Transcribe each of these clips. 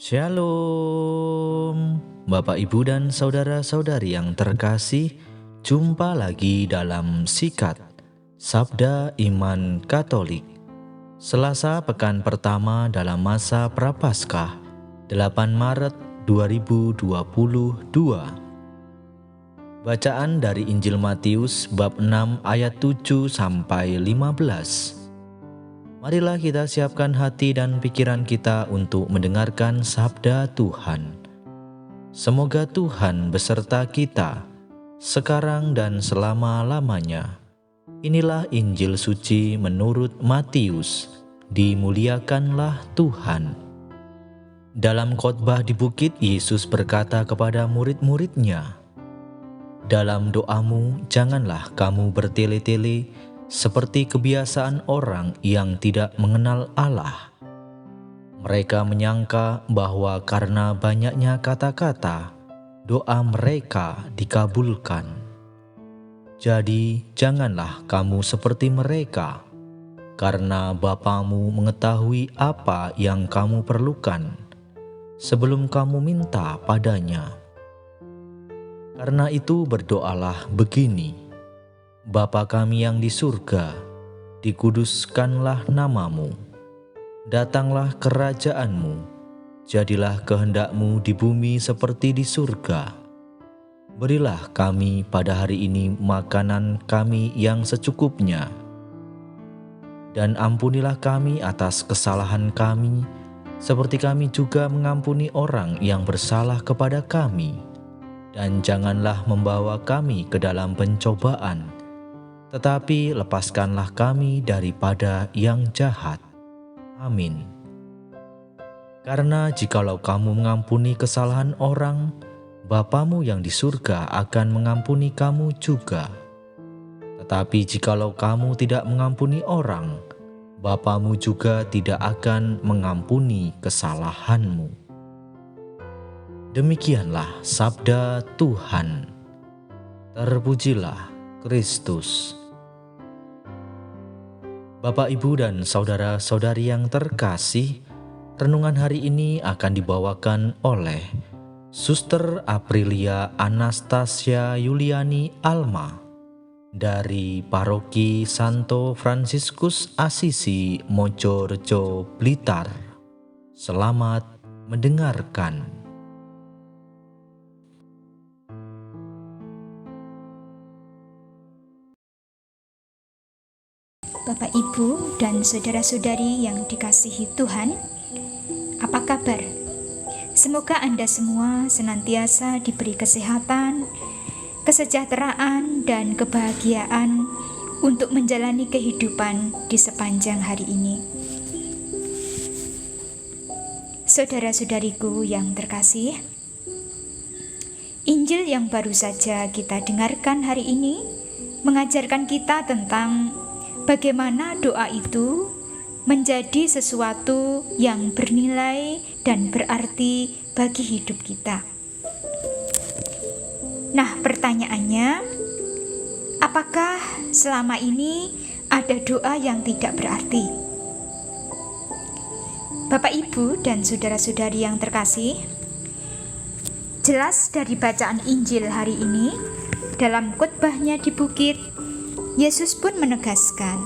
Shalom, Bapak, Ibu, dan saudara-saudari yang terkasih. Jumpa lagi dalam Sikat Sabda Iman Katolik, Selasa pekan pertama dalam masa Prapaskah, 8 Maret 2022. Bacaan dari Injil Matius bab 6 ayat 7 sampai 15. Marilah kita siapkan hati dan pikiran kita untuk mendengarkan sabda Tuhan. Semoga Tuhan beserta kita, sekarang dan selama-lamanya. Inilah Injil suci menurut Matius. Dimuliakanlah Tuhan. Dalam khotbah di bukit, Yesus berkata kepada murid-muridnya, "Dalam doamu janganlah kamu bertele-tele, seperti kebiasaan orang yang tidak mengenal Allah. Mereka menyangka bahwa karena banyaknya kata-kata, doa mereka dikabulkan. Jadi janganlah kamu seperti mereka, karena Bapamu mengetahui apa yang kamu perlukan sebelum kamu minta padanya. Karena itu berdoalah begini: Bapa kami yang di surga, dikuduskanlah namamu. Datanglah kerajaanmu, jadilah kehendakmu di bumi seperti di surga. Berilah kami pada hari ini makanan kami yang secukupnya. Dan ampunilah kami atas kesalahan kami, seperti kami juga mengampuni orang yang bersalah kepada kami. Dan janganlah membawa kami ke dalam pencobaan, tetapi lepaskanlah kami daripada yang jahat. Amin. Karena jikalau kamu mengampuni kesalahan orang, Bapamu yang di surga akan mengampuni kamu juga. Tetapi jikalau kamu tidak mengampuni orang, Bapamu juga tidak akan mengampuni kesalahanmu." Demikianlah sabda Tuhan. Terpujilah Kristus. Bapak, Ibu, dan saudara-saudari yang terkasih, renungan hari ini akan dibawakan oleh Suster Aprilia Anastasia Yuliani Alma dari Paroki Santo Fransiskus Asisi, Mojorejo, Blitar. Selamat mendengarkan. Bapak, Ibu, dan saudara-saudari yang dikasihi Tuhan, apa kabar? Semoga Anda semua senantiasa diberi kesehatan, kesejahteraan, dan kebahagiaan untuk menjalani kehidupan di sepanjang hari ini. Saudara-saudariku yang terkasih, Injil yang baru saja kita dengarkan hari ini mengajarkan kita tentang bagaimana doa itu menjadi sesuatu yang bernilai dan berarti bagi hidup kita. Nah, pertanyaannya, apakah selama ini ada doa yang tidak berarti? Bapak, Ibu, dan saudara-saudari yang terkasih, jelas dari bacaan Injil hari ini, dalam khotbahnya di bukit, Yesus pun menegaskan,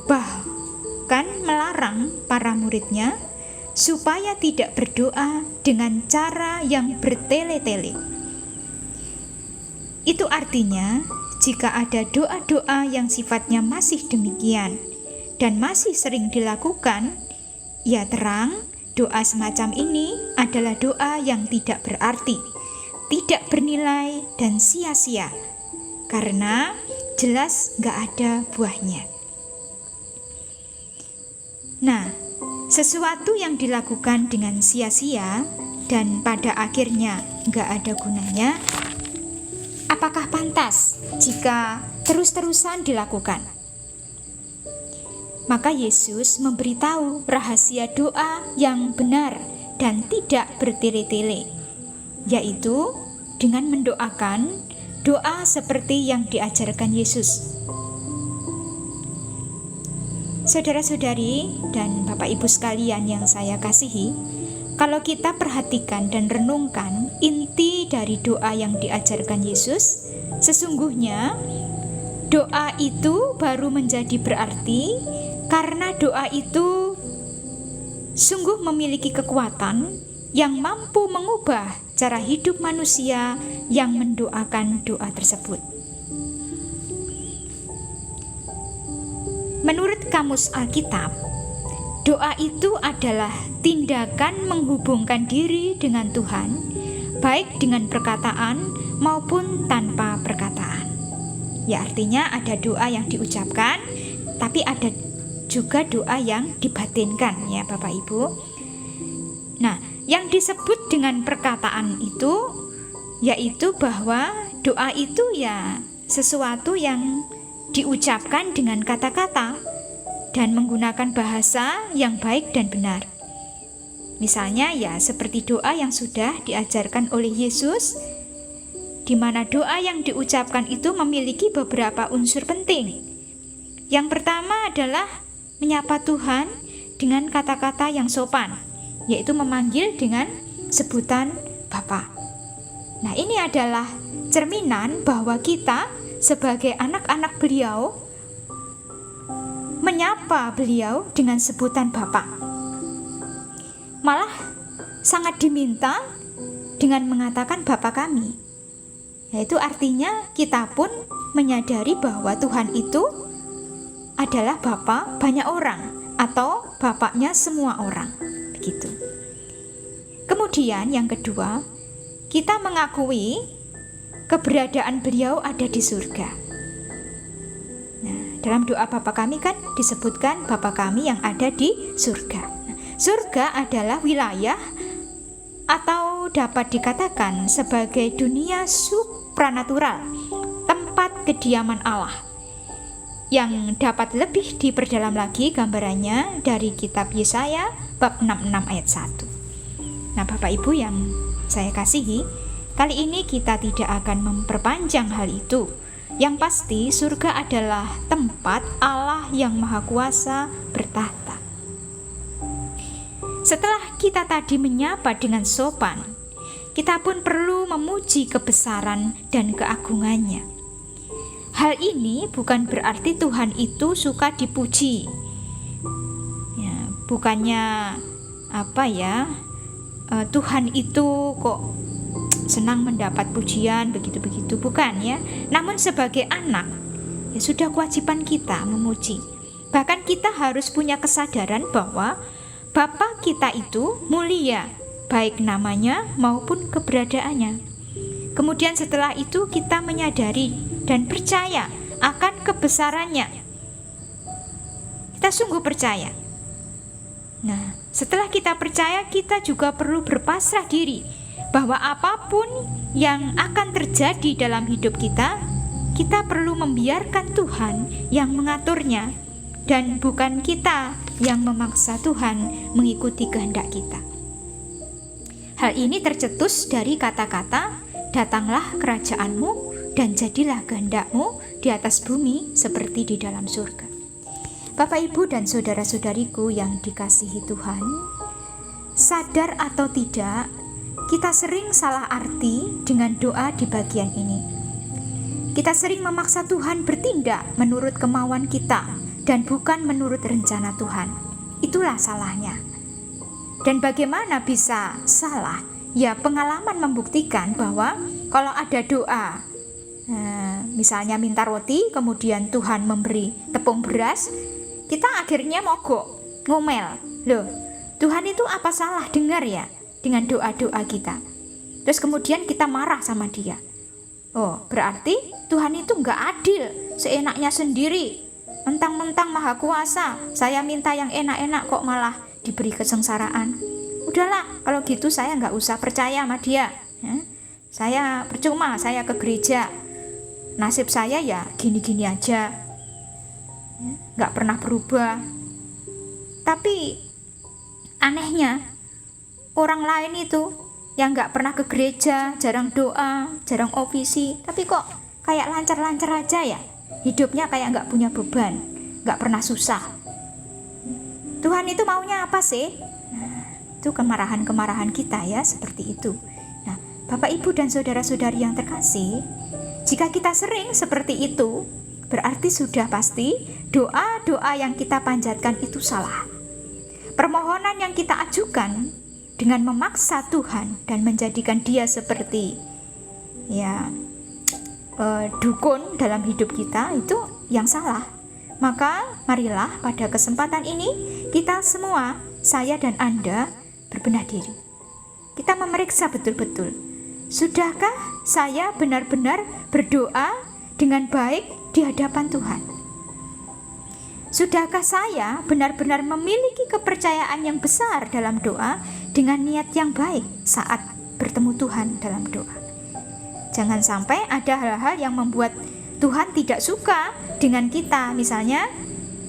bahkan melarang para muridnya supaya tidak berdoa dengan cara yang bertele-tele. Itu artinya, jika ada doa-doa yang sifatnya masih demikian dan masih sering dilakukan, ya terang, doa semacam ini adalah doa yang tidak berarti, tidak bernilai, dan sia-sia, karena jelas gak ada buahnya. Nah, sesuatu yang dilakukan dengan sia-sia dan pada akhirnya gak ada gunanya, apakah pantas jika terus-terusan dilakukan? Maka Yesus memberitahu rahasia doa yang benar dan tidak bertele-tele, yaitu dengan mendoakan doa seperti yang diajarkan Yesus. Saudara-saudari dan Bapak Ibu sekalian yang saya kasihi, kalau kita perhatikan dan renungkan inti dari doa yang diajarkan Yesus, sesungguhnya doa itu baru menjadi berarti karena doa itu sungguh memiliki kekuatan yang mampu mengubah cara hidup manusia yang mendoakan doa tersebut. Menurut Kamus Alkitab, doa itu adalah tindakan menghubungkan diri dengan Tuhan, baik dengan perkataan maupun tanpa perkataan. Ya, artinya ada doa yang diucapkan, tapi ada juga doa yang dibatinkan, ya Bapak Ibu. Nah, yang disebut dengan perkataan itu yaitu bahwa doa itu ya sesuatu yang diucapkan dengan kata-kata dan menggunakan bahasa yang baik dan benar. Misalnya ya seperti doa yang sudah diajarkan oleh Yesus, di mana doa yang diucapkan itu memiliki beberapa unsur penting. Yang pertama adalah menyapa Tuhan dengan kata-kata yang sopan, yaitu memanggil dengan sebutan Bapa. Nah, ini adalah cerminan bahwa kita sebagai anak-anak beliau menyapa beliau dengan sebutan Bapa. Malah sangat diminta dengan mengatakan Bapa kami. Yaitu artinya kita pun menyadari bahwa Tuhan itu adalah Bapa banyak orang atau Bapaknya semua orang. Begitu. Kemudian yang kedua, kita mengakui keberadaan beliau ada di surga. Nah, dalam doa Bapa kami kan disebutkan Bapa kami yang ada di surga. Nah, surga adalah wilayah atau dapat dikatakan sebagai dunia supranatural, tempat kediaman Allah, yang dapat lebih diperdalam lagi gambarannya dari kitab Yesaya bab 66 ayat 1. Nah, Bapak Ibu yang saya kasihi, kali ini kita tidak akan memperpanjang hal itu. Yang pasti surga adalah tempat Allah yang Maha Kuasa bertahta. Setelah kita tadi menyapa dengan sopan, kita pun perlu memuji kebesaran dan keagungannya. Hal ini bukan berarti Tuhan itu suka dipuji. Ya, bukannya Tuhan itu kok senang mendapat pujian begitu-begitu, bukan ya. Namun sebagai anak, ya sudah kewajiban kita memuji. Bahkan kita harus punya kesadaran bahwa Bapa kita itu mulia, baik namanya maupun keberadaannya. Kemudian setelah itu kita menyadari dan percaya akan kebesarannya. Kita sungguh percaya. Nah, setelah kita percaya, kita juga perlu berpasrah diri bahwa apapun yang akan terjadi dalam hidup kita, kita perlu membiarkan Tuhan yang mengaturnya dan bukan kita yang memaksa Tuhan mengikuti kehendak kita. Hal ini tercetus dari kata-kata, "Datanglah kerajaanmu dan jadilah kehendakmu di atas bumi seperti di dalam surga." Bapak, Ibu, dan saudara-saudariku yang dikasihi Tuhan, sadar atau tidak, kita sering salah arti dengan doa di bagian ini. Kita sering memaksa Tuhan bertindak menurut kemauan kita dan bukan menurut rencana Tuhan. Itulah salahnya. Dan bagaimana bisa salah? Ya, pengalaman membuktikan bahwa kalau ada doa, misalnya minta roti, kemudian Tuhan memberi tepung beras, kita akhirnya mogok, ngomel. Loh, Tuhan itu apa salah dengar ya dengan doa-doa kita? Terus kemudian kita marah sama dia. Oh, berarti Tuhan itu gak adil, seenaknya sendiri. Mentang-mentang Maha Kuasa, saya minta yang enak-enak kok malah diberi kesengsaraan. Udahlah, kalau gitu saya gak usah percaya sama dia. Saya percuma, saya ke gereja. Nasib saya ya gini-gini aja, gak pernah berubah. Tapi anehnya, orang lain itu yang gak pernah ke gereja, jarang doa, jarang ofisi, tapi kok kayak lancar-lancar aja ya. Hidupnya kayak gak punya beban, gak pernah susah. Tuhan itu maunya apa sih? Itu kemarahan-kemarahan kita ya, seperti itu. Nah, Bapak Ibu dan saudara-saudari yang terkasih, jika kita sering seperti itu, berarti sudah pasti doa-doa yang kita panjatkan itu salah. Permohonan yang kita ajukan dengan memaksa Tuhan dan menjadikan Dia seperti dukun dalam hidup kita, itu yang salah. Maka marilah pada kesempatan ini kita semua, saya dan Anda, berbenah diri. Kita memeriksa betul-betul, sudahkah saya benar-benar berdoa dengan baik di hadapan Tuhan? Sudahkah saya benar-benar memiliki kepercayaan yang besar dalam doa dengan niat yang baik saat bertemu Tuhan dalam doa? Jangan sampai ada hal-hal yang membuat Tuhan tidak suka dengan kita. Misalnya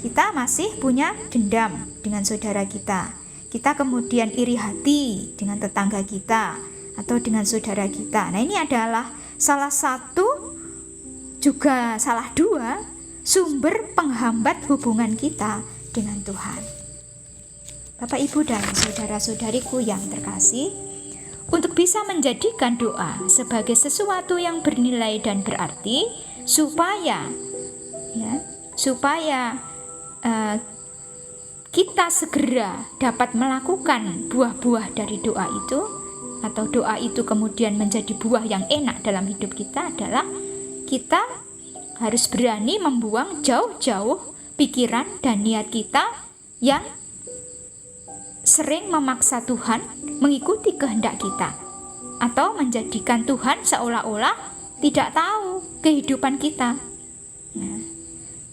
kita masih punya dendam dengan saudara kita, kita kemudian iri hati dengan tetangga kita atau dengan saudara kita. Nah, ini adalah salah satu, juga salah dua sumber penghambat hubungan kita dengan Tuhan. Bapak, Ibu, dan saudara-saudariku yang terkasih, untuk bisa menjadikan doa sebagai sesuatu yang bernilai dan berarti, supaya kita segera dapat melakukan buah-buah dari doa itu, atau doa itu kemudian menjadi buah yang enak dalam hidup kita, adalah kita harus berani membuang jauh-jauh pikiran dan niat kita yang sering memaksa Tuhan mengikuti kehendak kita, atau menjadikan Tuhan seolah-olah tidak tahu kehidupan kita.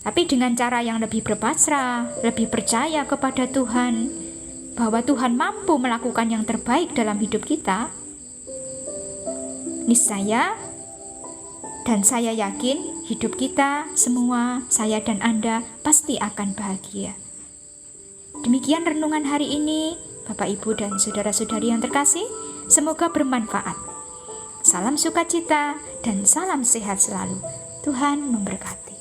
Tapi dengan cara yang lebih berpasrah, lebih percaya kepada Tuhan, bahwa Tuhan mampu melakukan yang terbaik dalam hidup kita, niscaya dan saya yakin hidup kita semua, saya dan Anda, pasti akan bahagia. Demikian renungan hari ini, Bapak, Ibu, dan saudara-saudari yang terkasih. Semoga bermanfaat. Salam sukacita dan salam sehat selalu. Tuhan memberkati.